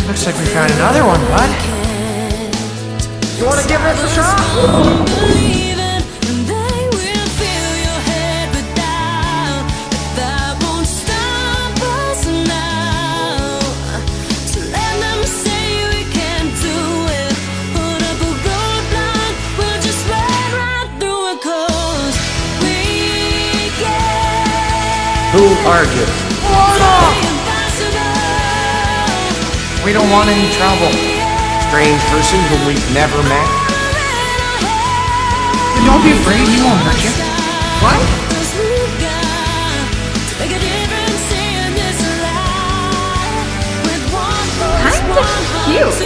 Looks like we found another one, bud. You want to give this a shot? Who are you? We don't want any trouble. Strange person whom we've never met? Don't be afraid, he won't hurt you. What? Kind of cute.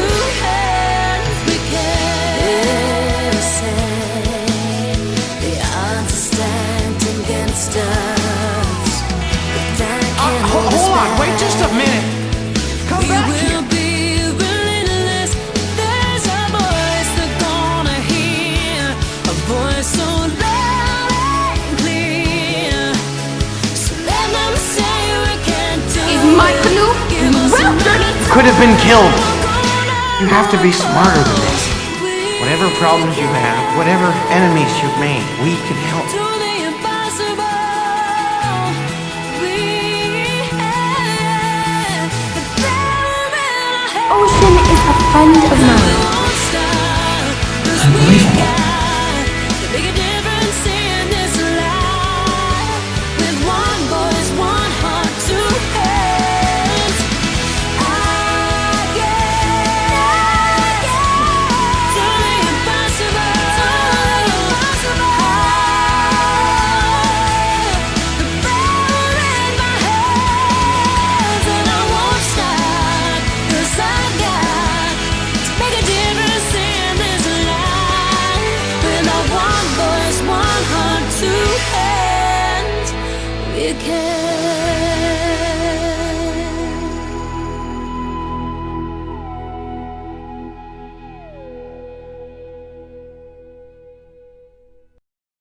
Hold on, wait just a minute. Come back here. My canoe will turn it. Could have been killed. You have to be smarter than this. Whatever problems you have, whatever enemies you've made, we can help. Ocean is a friend of mine. Unbelievable. You can